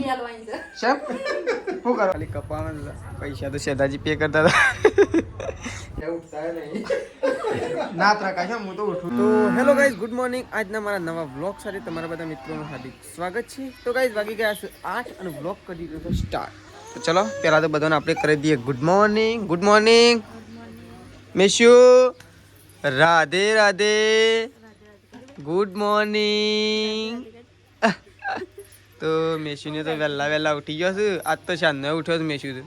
શું કરો ખાલી કપાવાનું પૈસા તો સેદાજી પે કરતા હતા ના પ્રકાશ હું તો ઉઠું તો હેલો ગાઈઝ ગુડ મોર્નિંગ આજના મારા નવા વ્લોગ સાથે તમારા બધા મિત્રોનું હાર્દિક સ્વાગત છે તો ગાઈઝ વાગી ગયા છે 8 અને વ્લોગ કરી દીધો સ્ટાર્ટ તો ચલો પહેલા તો બધાને આપણે કરી દઈએ ગુડ મોર્નિંગ મિશ્યુ રાધે રાધે ગુડ મોર્નિંગ તો મેશુને તો વહેલા ઉઠી ગયો છે આજ તો શાનનો ઉઠ્યો છે મેશુ તો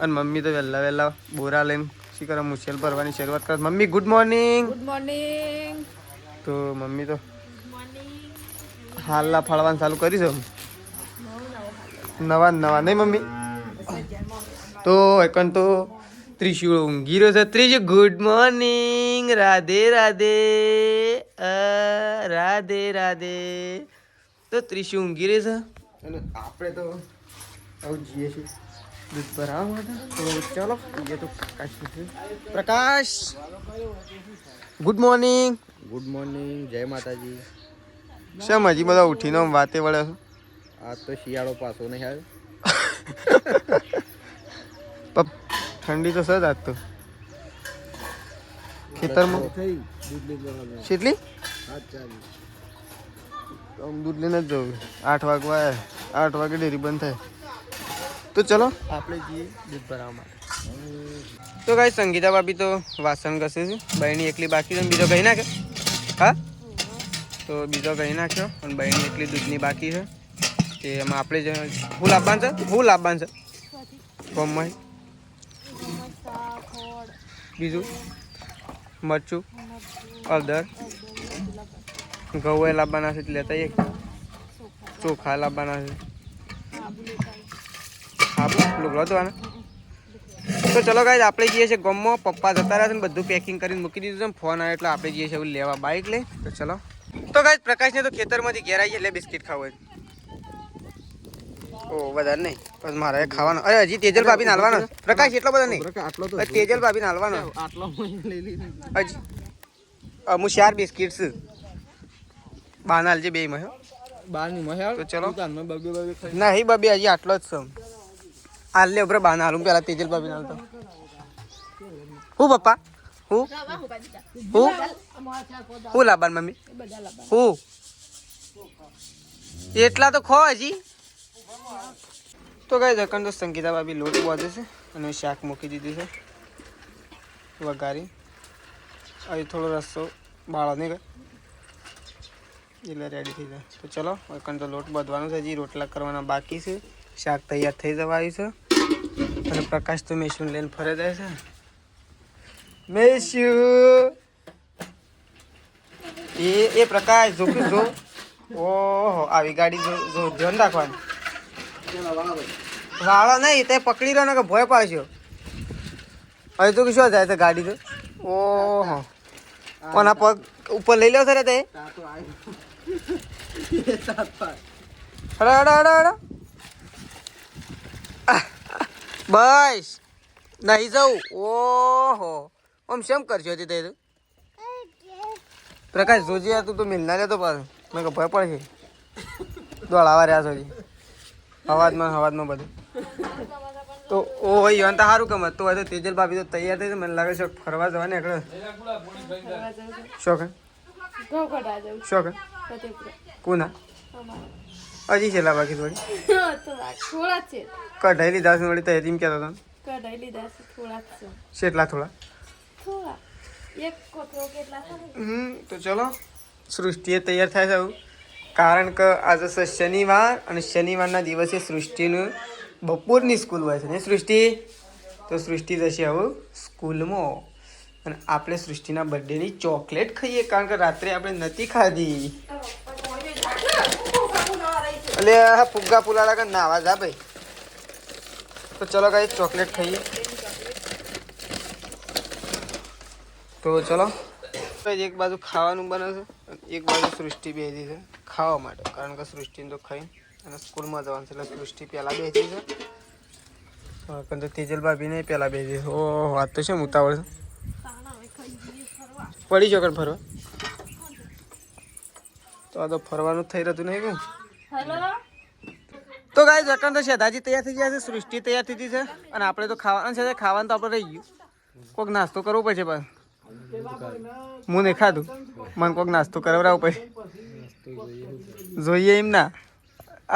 અને મમ્મી તો વહેલા બોરા લઈને શી કરે મુશ્કેલ ભરવાની શરૂઆત કરે મમ્મી ગુડ મોર્નિંગ તો મમ્મી તો હાલના ફાળવાનું ચાલુ કરી છે નવા નહીં મમ્મી તો એકન તો ત્રિશુળ ઊંઘી રહ્યો છે ત્રીજું ગુડ મોર્નિંગ રાધે રાધે રાધે રાધે તો ત્રિશુ ઊંઘી રહી છે અને આપણે તો આવું જઈએ છીએ દૂધ ભરાવવા માટે તો ચાલો એ તો પ્રકાશ ગુડ મોર્નિંગ જય માતાજી શેમ હજી બધા ઉઠીને વાતે વળે છે આ તો શિયાળો પાછો નહીં આવે ઠંડી તો સજ આજ તો ખેતરમાં કેટલી દૂધ લઈને જ જવું 8 વાગે ડેરી બંધ થાય તો ચલો આપણે જઈએ દૂધ ભરાવવા માટે તો ગાઈ સંગીતા ભાભી તો વાસણ ઘસે છે બહેની એકલી બાકી છે બીજો કહી નાખે હા તો બીજો કહી નાખ્યો અને બહેની એકલી દૂધની બાકી છે તે એમાં આપણે જ ફૂલ આપવાનું છે ગમમાં બીજું મરચું હળદર ઘઉં લાવવાના છે લેતા એક ચોખા લાવવાના છે લુગડો ધોવાના તો ચલો ગાઈઝ આપણે જઈએ છીએ ગામમાં પપ્પા જતા રહ્યા છે ને બધું પેકિંગ કરીને મૂકી દીધું છે ફોન આવ્યો એટલે આપણે જઈએ છીએ લેવા બાઇક લઈ તો ચલો તો ગાઈઝ પ્રકાશને તો ખેતરમાંથી ઘેર આવીએ એટલે બિસ્કિટ ખાવું ઓ વધારે નહીં બસ મારે ખાવાનું અરે હજી તેજલ ભાભીને હાલવાનો પ્રકાશ એટલો બધો નહીં તેજલ ભાભીને હાલવાનો હજી હું 4 બિસ્કિટ છે બાનાલ જે બે માં તો ચલો નહીં બબે હજી આટલો જ છે હાલ લે ઉભરે બાના હાલું પેલા તેજલ ભાભી હાલ તો હું પપ્પા હું લાબાન મમ્મી હું એટલા તો ખો હજી તો કઈ દકન તો સંગીતા ભાભી લોટ બાંધે છે અને શાક મૂકી દીધું છે વઘારી હજી થોડો રસ્સો બાળો નહીં એટલે રેડી થઈ જાય તો ચલો એકન તો લોટ બાંધવાનો છે હજી રોટલા કરવાના બાકી છે શાક તૈયાર થઈ જવા આવ્યું છે અને પ્રકાશ તો મેશું લઈને ફરે જાય છે મેશુ એ પ્રકાશ જો ઓહો આવી ગાડી જો ધ્યાન રાખવાનું વાળો નહીં તે પકડી રહ્યો ને કે ભય પાડશો હવે તો શું જાય છે ગાડી તો ઓહો કોના પગ ઉપર લઈ લો સર તે બસ નહીં જવું ઓહો આમ શેમ કરશો હતી તે પ્રકાશ જોજી તું તો મિલના રહેતો પાછું મેં કે ભય પડશે દોડાવા રહ્યા છો હવાજમાં બધું તો ઓ ભાઈ તો સારું કમ તો હોય તો તેજલ ભાભી તો તૈયાર થઈ મને લાગે છે ફરવા જવાની આગળ શોખ કોના હજી છેલ્લા બાકી થોડી કઢાઈ લીધા છે વળી તો એમ કહેતો હતો કેટલા થોડા તો ચલો સૃષ્ટિએ તૈયાર થાય છે કારણ કે આજે છે શનિવાર અને શનિવારના દિવસે સૃષ્ટિનું બપોરની સ્કૂલ હોય છે ને સૃષ્ટિ તો સૃષ્ટિ જશે હવે સ્કૂલમાં અને આપણે સૃષ્ટિના બર્થડેની ચોકલેટ ખાઈએ કારણ કે રાત્રે આપણે નથી ખાધી એટલે ફુગ્ગા પુલાડા કે નાવા જા ભાઈ તો ચલો કઈ ચોકલેટ ખાઈએ તો ચલો એક બાજુ ખાવાનું બને છે એક બાજુ સૃષ્ટિ બેસી છે ખાવા માટે કારણ કે સૃષ્ટિને તો ખાઈ અને સ્કૂલમાં જવાનું છે એટલે સૃષ્ટિ પહેલાં બેસી છે પણ તો તેજલ ભાભી નહીં પહેલાં બેસી છે ઓહ વાત તો છે ઉતાવળ છે પડી જો ફરવા તો આ તો ફરવાનું થઈ રહેતું નહીં કહું તો ગાઈસ અકન તો શેતાજી તૈયાર થઈ ગયા છે, સૃષ્ટિ તૈયાર થઈ ગઈ છે અને આપણે તો ખાવાનું છે. ખાવાનું તો આપણે રહી ગયું. કોઈક નાસ્તો કરવો પડશે બસ. હું નહીં ખાધું, મને કોઈક નાસ્તો કરાવરાવો પડે. જોઈએ એમ ના,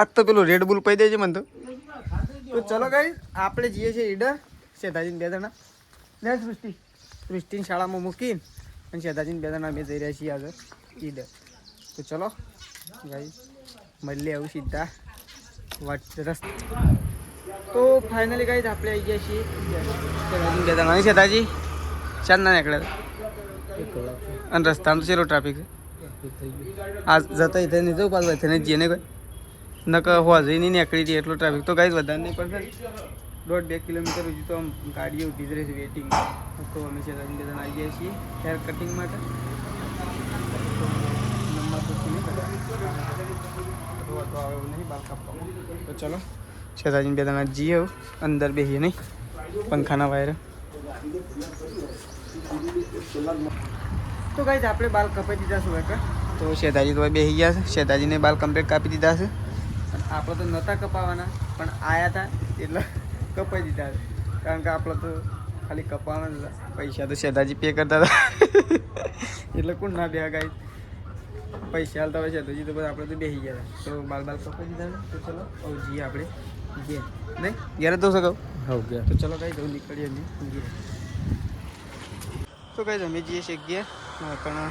આજ તો પેલું રેડ બુલ પી દેજે મને તો. ચલો ગાઈસ આપણે જઈએ છીએ ઈડર. શેતાજીને 2 જણા લે સૃષ્ટિની શાળામાં મૂકીને અને શેતાજીને 2 જણા અમે જઈ રહ્યા છીએ આગળ ઈડર. તો ચલો ગાઈસ મળીએ આવું સીધા તો ફાઇનલી ગાઈસ આપણે આવી ગયા છીએ શેતાજીને 2 જણા. શેતાજી ચાર ના નીકળ્યા અને રસ્તામાં તો ચેલો ટ્રાફિક છે. આ જતા ઇથે નહીં જવું પાછું ઇથે જઈએ ને કોઈ નક હોજઈ નહીં નીકળી જઈએ એટલો ટ્રાફિક. તો ગાઈસ વધારે નહીં પડશે, 1.5-2 કિલોમીટર સુધી તો આમ ગાડીઓ ઊભી જ રહેશે વેટિંગ. તો અમે શેતાજીને 2 જણા આવી ગયા છીએ હેર કટિંગ માટે. તો ચલો શેતાજીને 2 જણા જઈએ અંદર બેસીએ નહીં પંખાના વાયર. તો ગાઈસ આપણે બાલ કપાઈ દીધા છે કાકા. તો શેતાજી તો બેસી ગયા છે. શેતાજીને બાલ કમ્પ્લીટ કાપી દીધા છે. આપણે તો નહોતા કપાવાના પણ આયા હતા એટલે કપાઈ દીધા છે. કારણ કે આપણે તો ખાલી કપાવાના હતા, પૈસા તો શેતાજી પે કરતા હતા એટલે કોણ ના બે ગાઈસ પૈસા હાલતા હોય શેતાજી તો બધા આપણે તો બેસી ગયા હતા. તો બાલ કપાઈ દીધા છે. તો ચલો હવે જઈએ આપણે ઘેર. નહીં ઘેર જ દઉં શકો. તો ચલો ગાઈસ જવું નીકળીએ અમે ઘેર. તો ગાઈસ અમે જઈએ છીએ ઘેર. પણ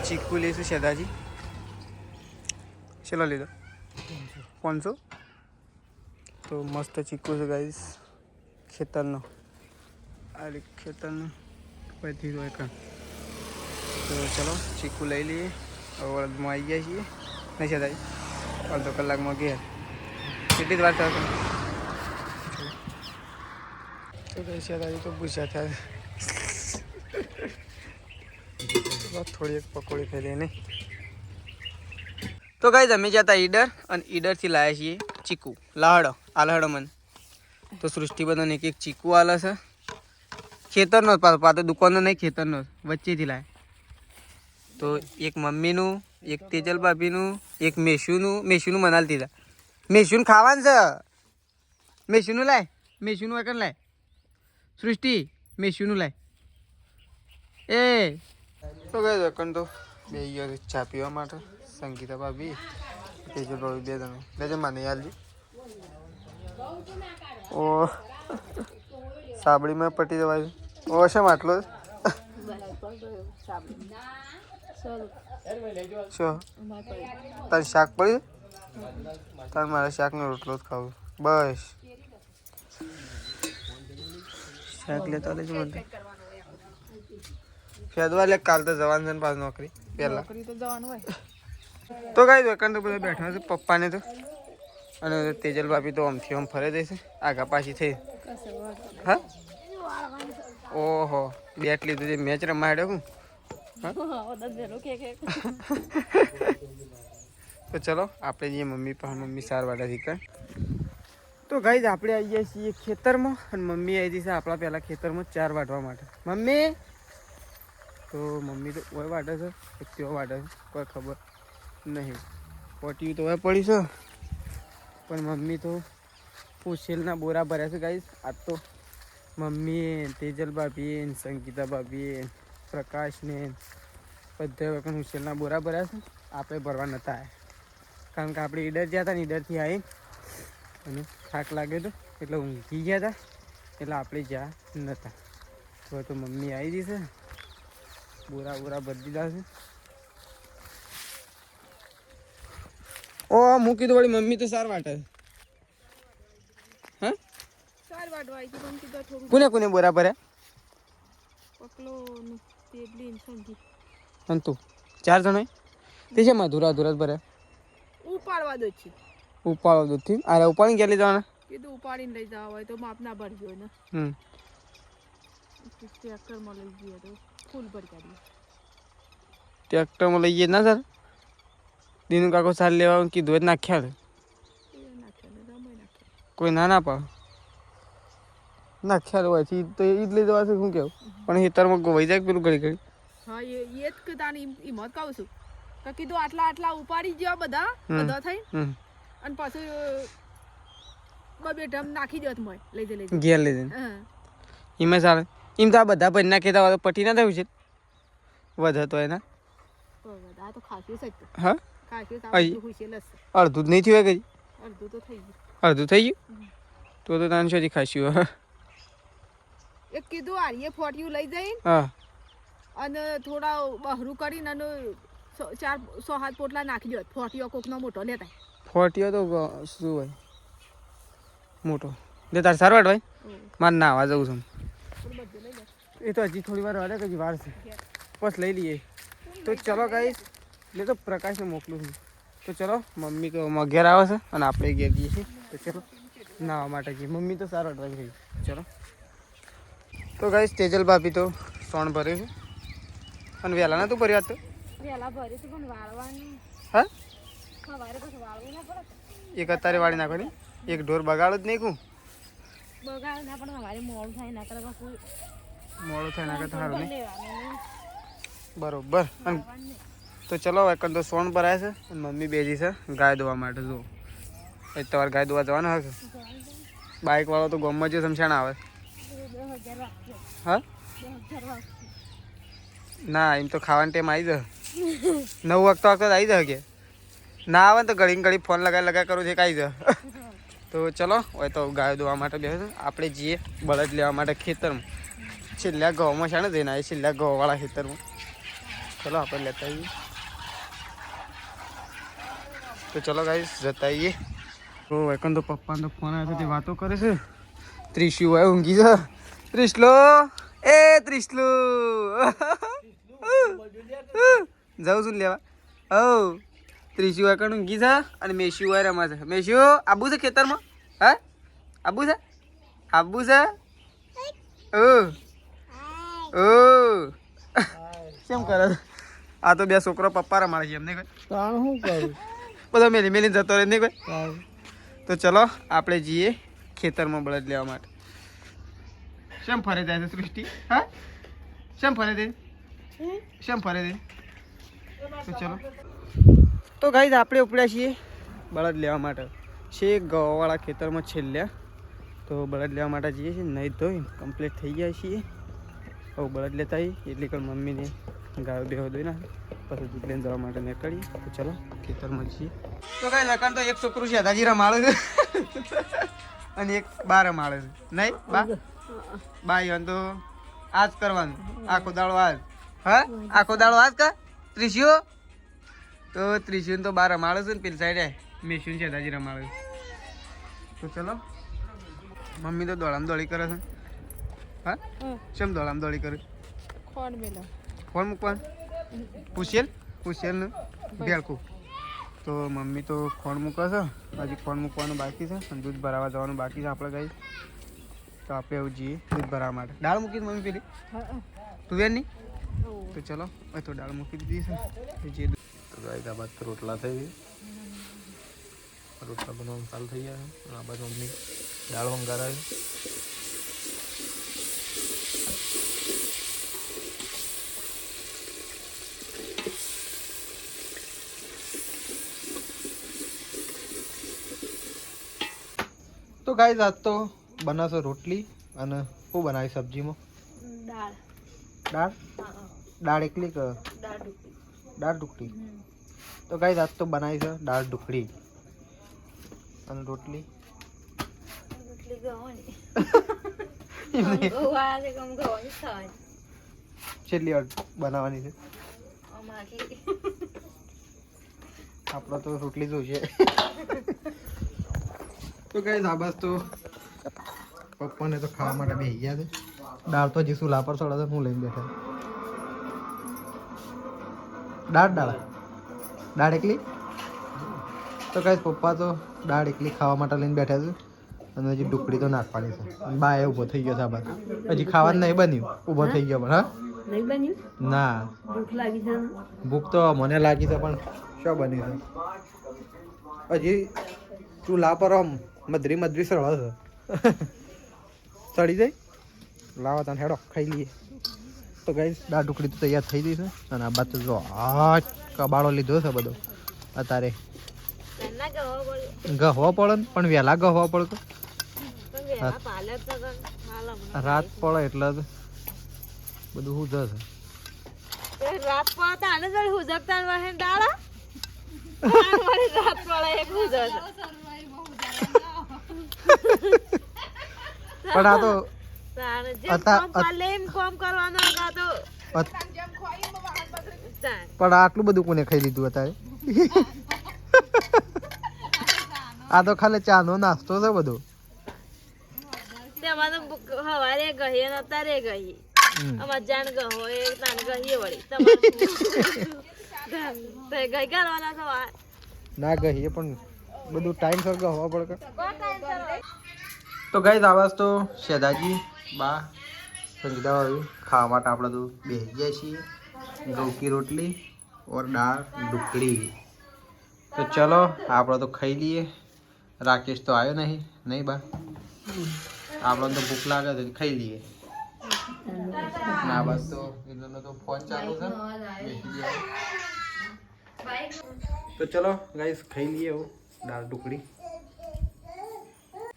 ચીકુ લઈશું શેતાજી. ચલો લીધો 500. તો મસ્ત ચીકુ છે ગાઈસ ખેતરનો. આ ખેતરનો બધી હોય કાં. તો ચલો ચીકુ લઈ લઈએ. હવે વળદમાં આવી ગયા છીએ નહીં શેતાજી અડધો કલાકમાં ઘેર. કેટલી જ વાર થશે. તો ગાઈસ શેતાજી તો પૂછ્યા થયા થોડી એક પકોડી ખાઈ લઈએ નહીં. તો ગાઈસ અમે જતા ઈડર અને ઈડરથી લાવ્યા છીએ ચીકુ. લાહડો આલહડો મને તો સૃષ્ટિ બધાને એક ચીકુ આલે છે. ખેતરનો પાછો દુકાનનો નહીં, ખેતરનો વચ્ચેથી લાવે. તો એક મમ્મીનું, એક તેજલ ભાભીનું, એક મેશુનું મનાલ દીધા. મેશુનું ખાવાનું છે. મેશુનું લાય, મેશુનું એકન લાય. સૃષ્ટિ મેશુનું લાય. એ તો ગયો એકન તો બે ગયો ચા પીવા માટે. સંગીતા ભાભી તેજલ ભાભી 2 જણા લેજે માને યાલજી. ઓ સાબડીમાં પટી જવાય. ઓ શેમ આટલો શું તારે શાક પડ્યું? તારે મારે શાકનો રોટલો જ ખાવું બસ. શાક લેતા લેજો મને. ફેદવા લે કાલ તો જવાનું છે ને પાછું નોકરી પહેલા. તો ગાઈસ વેકન તો બધા બેઠા છે પપ્પાને તો. અને તેજલ ભાભી તો આમથી આમ ફરે જશે આગા પાછી થઈ. હા ઓહો બેટ લીધું છે મેચ રમાડ્યો હું. તો ચલો આપણે જઈએ મમ્મી પાસે. મમ્મી 4 વાગ્યા શીખે. તો ગાઈસ આપણે આવી ગયા છીએ ખેતરમાં અને મમ્મી આવી જશે આપણા પહેલાં ખેતરમાં 4 વાટવા માટે. મમ્મી તો મમ્મી તો ઓય વાટે છે કે તેઓ વાટે છે કોઈ ખબર નહીં. પોટી તો હવે પડી છે પણ મમ્મી તો ઉછેલના બોરા ભર્યા છે ગાઈસ. આજ તો મમ્મીએ તેજલ ભાભીએ સંગીતા ભાભીએ પ્રકાશને બધા વખત ઉછેલના બોરા ભર્યા છે. આપણે ભરવા નહોતા આવ્યા કારણ કે આપણે ઈડર ગયા હતા ને ઈડરથી આવી અને થાક લાગ્યો હતો એટલે ઊંઘી ગયા હતા એટલે આપણે જ્યાં નહોતા. તો મમ્મી આવી જશે બોરા ભરી દીધા છે. ઓ મૂકી દો વળી મમ્મી તો 4 વાટે. હા 4 વાટવા આવી પણ કીધું થોડું. કોને બોરા ભર્યા? પકલો ને તેડલી ને સંગી. અને તું 4 જણા તે છે અધૂરા જ ભર્યા. ઉપાડવા દો છે. ઉપાડવા દો થી અરે ઉપાડીને ક્યાં લઈ જવાના? કીધું ઉપાડીને લઈ જવા હોય તો માપ ના ભરજો ને. ટ્રેક્ટરમાં લઈ જઈએ તો ફૂલ ભરી કાઢીએ. ટ્રેક્ટરમાં લઈ જઈએ ના સર દીનું કાકો સાર લેવા કીધું જ નાખ્યા. કોઈ ના પાડે નાખ્યા હોય તો ઈ જ લઈ જવા છે શું કેવું. પણ હેતરમાં ગોવાઈ જાય પેલું ઘડી. હા એ જ કે તાની હિંમત કહું છું કે કીધું આટલા ઉપાડી ગયા બધા થઈ અને પાછું બે ડ્રમ નાખી દો મોય લઈ જઈ ઘેર લઈ જઈને હા એમાં ચાલે એમ તો આ બધા ભરી નાખી હોય તો પટી ના થયું છે વધે તો એના આ તો ખાસ્યું છે હા ખાસ્યું અહીં. તો હુશેલસ અડધું જ નહીં થયું કઈ અડધું તો થઈ ગયું અડધું થઈ ગયું તો તાન શોધી ખાસ્યું એક કીધું આરીએ ફોટિયું લઈ જઈને હા અને થોડા બહરું કરીને અને 4-6 પોટલા નાખી દો ફોટિયો કોકનો મોટો લેતા ફોટીઓ તો શું હોય મોટો દે તાર સારવાડ ભાઈ મારે ના આવવા જવું છું એ તો હજી થોડી વાર વાળે હજી વાર છે બસ લઈ લઈએ તો ચલો ગાઈસ એટલે તો પ્રકાશને મોકલું છું તો ચલો મમ્મી તો ઘેર આવે છે અને આપણે ઘેર જઈએ છીએ તો ચલો નાવા માટે જઈએ મમ્મી તો સારો ડ્રાઈવ થઈ ચલો તો ગાઈસ તેજલ ભાભી તો સોણ ભર્યું છે અને વહેલા નતું ભર્યું આજ તો વેલા ભરી તો પણ વાળવાનું હા સવારે પછી વાળવું ના પડે એક અત્યારે વાળી નાખો ને એક ઢોર બગાડો જ નહીં કું બગાડ ના પણ સવારે મોડું થાય ના કરે કોઈ મોડું થાય ના કરતા સારું નહીં લેવાનું બરોબર અને તો ચલો એકન તો સોણ ભરાય છે અને મમ્મી બેજી છે ગાય દોવા માટે જો એ તમારે ગાય દોવા જવાનું હશે બાઇક વાળો તો ગમમાં જો સમશાણ આવે 10,000 રાખજો હા 10,000 રાખજો ના એમ તો ખાવાનો ટાઈમ આવી જાય 9 વાગતો આવી જાય કે ના આવે ને તો ઘડી ફોન લગા કરું છે કાંઈ જાય તો ચલો હોય તો ગાય દોવા માટે બેસે આપણે જઈએ બળદ લેવા માટે ખેતરમાં છેલ્લા ઘઉંમાં છે ને જઈને આવીએ છેલ્લા ઘઉંવાળા ખેતરમાં ચલો આપણે લેતા આવીએ તો ચલો ગાઈસ જતા આવીએ તો એકન તો પપ્પાને તો ફોન આવ્યો તે વાતો કરે છે ત્રિશુ હોય ઊંઘી છે ત્રિશલો એ ત્રિશલો જાઉં છું લેવા ઓ ત્રિશુ એકન ઊંઘી છે અને મેશુ હોય રમા છે મેશુ આબુ છે ખેતરમાં હા આબુ છે ઓ ઓ કેમ કરે આ તો બે છોકરો પપ્પા રમાડે છે એમને કોઈ તાણ શું કરું બધો મેલી જતો રહે નહીં કોઈ તો ચલો આપણે જઈએ ખેતરમાં બળદ લેવા માટે શેમ ફરે જાય છે સૃષ્ટિ હા શેમ ફરે દે તો ચલો તો ગાઈઝ આપણે ઉપડ્યા છીએ બળદ લેવા માટે છે ગવાવાળા ખેતરમાં છેલ્લે તો બળદ લેવા માટે જઈએ છીએ નહીં ધોઈ કમ્પ્લીટ થઈ ગયા છીએ હવે બળદ લેતા આવીએ એટલી કણ મમ્મીને ગાયો બેહો દોઈ ના પછી દૂધ લઈને જવા માટે નીકળીએ તો ચલો ખેતરમાં જઈએ તો કાંઈ લખાણ તો એક છોકરું છે દાજી રમાડે છે અને એક બા રમાડે છે નહીં બા ઈવન તો આજ કરવાનું આખો દાડો આજ હા આખો દાડો આજ કા ત્રિશિયો તો ત્રિશિયો તો બા રમાડે છે ને પેલી સાઈડે મેશું છે દાજી રમાડે તો ચલો મમ્મી તો દોડી કરે છે હા કેમ દોડી કરે ખોડ મેલો ફોન મૂકવાનું પૂછેલ ને ભેળકું તો મમ્મી તો ખોણ મૂકે છે હજી ખોણ મૂકવાનું બાકી છે અને દૂધ ભરાવા જવાનું બાકી છે આપણે ગાઈ તો આપણે એવું જઈએ દૂધ ભરાવા માટે દાળ મૂકી મમ્મી પેલી તુવેર નહીં તો ચલો હવે તો દાળ મૂકી દીધી છે જે તો ગાય આ બાદ તો રોટલા થઈ ગઈ રોટલા બનાવવાનું ચાલુ થઈ ગયા છે આ બાજુ મમ્મી દાળ વંગારાય તો ગાઈસ આજ તો બનાવશો રોટલી અને શું બનાવી સબ્જીમાં દાળ એકલી કે દાળ ઢુકડી તો ગાઈસ આજ તો બનાવી છે દાળ ઢુકડી અને રોટલી છેલ્લી વાર બનાવવાની છે આપણે તો રોટલી જોઈશે તો ગાઈસ આ બસ તો પપ્પાને તો ખાવા માટે બેસી ગયા છે દાળ તો જીસુ લાપર છોડે છે હું લઈને બેઠા દાળ એકલી તો ગાઈસ પપ્પા તો દાળ એકલી ખાવા માટે લઈને બેઠા છે અને હજી ઢુકડી તો નાખવાની છે અને બા એ ઊભો થઈ ગયો છે આ બાજુ હજી ખાવાનું નહીં બન્યું ઊભો થઈ ગયો પણ હા નહીં બન્યું ના ભૂખ લાગી છે ભૂખ તો મને લાગી છે પણ શું બન્યું છે હજી ચૂલા પર આમ મધરી સરળ છે ચડી જાય લાવા તને હેડો ખાઈ લઈએ તો ગાઈસ દાળ ઢુકડી તો તૈયાર થઈ ગઈ છે અને આ બાદ તો જો આ કબાડો લીધો છે બધો અત્યારે ગહવા પડે ને પણ વહેલા ગહવા પડે રાત પડે એટલે જ બધું હું જશે રાત પડતા આને જળ હુજકતા વહે દાડા રાત પડે એક હુજક પણ આ તો તારે જે અતા- કોમ પાલેન કોમ કરવાનો હતા તો પણ આટલું બધું કોને ખાઈ લીધું અત્યારે આ તો ખાલી ચાનો નાસ્તો છે બધો તેમાં તો હવારે ગઈ ને અત્યારે ગઈ અમાર જાન ગહો એ તાન ગઈ વળી તમારે ગઈ કરવાના સવાર ના કહીએ પણ બધું ટાઈમ સર હોવા પડે તો ગાઈસ આવાજ તો શેદાજી બા સંગીતા વાળું ખાવા માટે આપણે તો બેસી ગયા છીએ ઘઉં કી રોટલી ઓર દાળ ઢુકડી તો ચલો આપણે તો ખાઈ લઈએ રાકેશ તો આવ્યો નહીં બા આપણને તો ભૂખ લાગે તો ખાઈ લઈએ ના બસ તો એનો તો ફોન ચાલુ છે બેસી ગયા તો ચલો ગાઈસ ખાઈ લઈએ હું દાળ ઢુકડી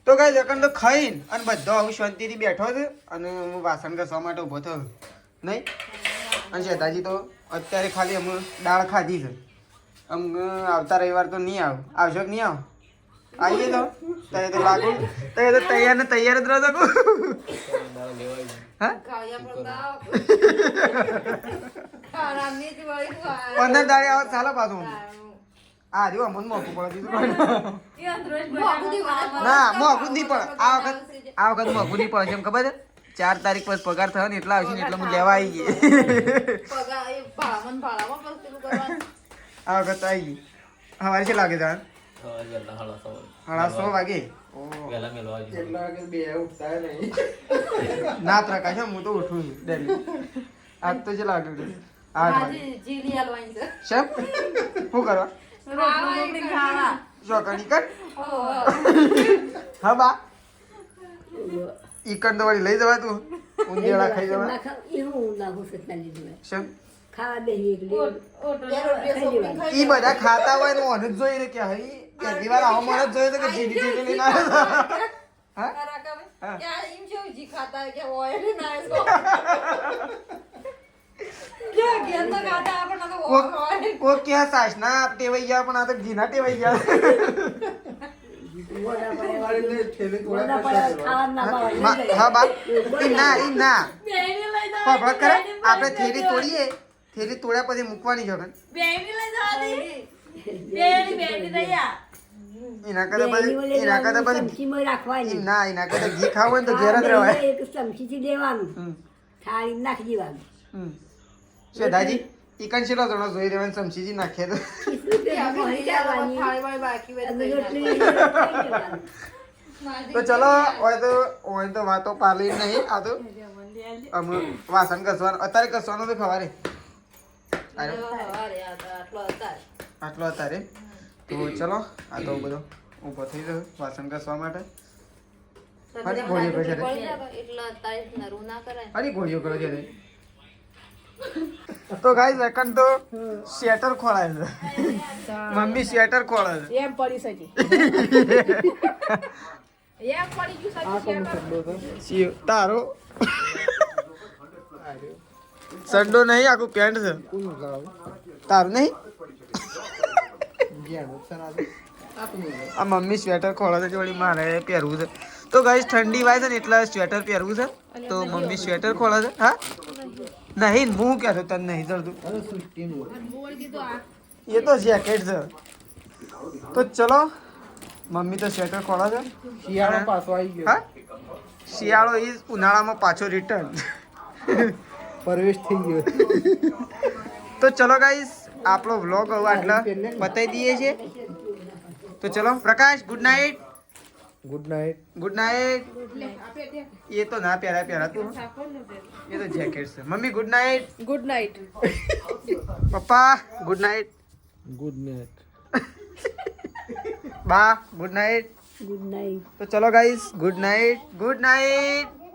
તો ગાઈસ અકન તો ખાઈને અને બધો આવું શાંતિથી બેઠો છે અને હું વાસણ ઘસવા માટે ઊભો થયો નહીં અને શેતાજી તો અત્યારે ખાલી અમે દાળ ખાધી છે આવતા રવિવાર તો નહીં આવશો કે નહીં આવો આવીએ તો ત્યારે તો લાગુ ત્યારે તો તૈયાર ને તૈયાર જ રહો શકો હા 15 દાડે આવો ચાલો પાછું આ રહ્યું અમને મોકું પડે ના મોકું નહીં પડે આ વખત મોકું નહીં પડે છે એમ ખબર છે 4 તારીખ પછી પગાર થયો ને એટલા આવશે ને એટલે હું લેવા આવી ગઈ આ વખત આવી ગઈ સવારે છે લાગે જાણ 6:30 વાગે ના પ્રકાશ હું તો ઉઠું છું ડેલી આજ તો છે લાગે 8 વાગે શેમ શું કરવા ચોકડી કર હા બા ઈ કર તો વળી લઈ જવા તું ઊંધિયાળા ખાઈ જવા શેમ ઈ બધા ખાતા હોય ને ઓને જ જોઈને કે હઈ પહેલી વાર આવો મને જ જોયો તો કે જીની જીની લઈને આવ્યો હા કો ક્યાં સાસ ના ટેવાઈ ગયા પણ આ તો ઘીના ટેવાઈ ગયા હા બા ઈ ના ફફડા કરે આપણે થેલી તોડીએ થેલી તોડ્યા પછી મૂકવાની છે એના કરતા પછી એના કરતા ઘી ખાવું હોય તો ઘેર જ રહેવાય શેઠાજી ઈકન છેલ્લો થોડો જોઈ રહેવાનું સમસીજી નાખે તો ચલો હોય તો વાતો પાલી નહીં આ તો અમે વાસણ ઘસવાનું અત્યારે ઘસવાનું તો ખવારે આટલો અત્યારે તો ચલો આ તો બધો ઊભો થઈ ગયો વાસણ ઘસવા માટે ફરી ગોળીઓ કરે છે ફરી ગોળીઓ કરે છે તો ગાઈસ એકન તો સ્વેટર ખોળાય છે મમ્મી સ્વેટર ખોળે છે એમ પડી સજી એમ પડી ગયું સજી તારો સડ્ડો નહીં આખું પેન્ટ છે તારું નહીં આ મમ્મી સ્વેટર ખોળે છે જોડી મારે પહેરવું છે તો ગાઈસ ઠંડી વાય છે ને એટલે સ્વેટર પહેરવું છે તો મમ્મી સ્વેટર ખોળે છે હા નહીં હું કહેતો તને નહીં ચડતું એ તો જેકેટ છે તો ચલો મમ્મી તો સ્વેટર ખોળે છે શિયાળો પાછો આવી ગયો હા શિયાળો ઈ ઉનાળામાં પાછો રિટર્ન પ્રવેશ થઈ ગયો તો ચલો ગાઈસ આપણો વ્લોગ હવે આટલા બતાવી દઈએ છે તો ચલો Prakash good night good night good night એ તો ના પહેરા તું એ તો જેકેટ છે mummy good night good night papa good night good night બા ગુડ નાઇટ તો ચલો ગાઈસ ગુડ નાઇટ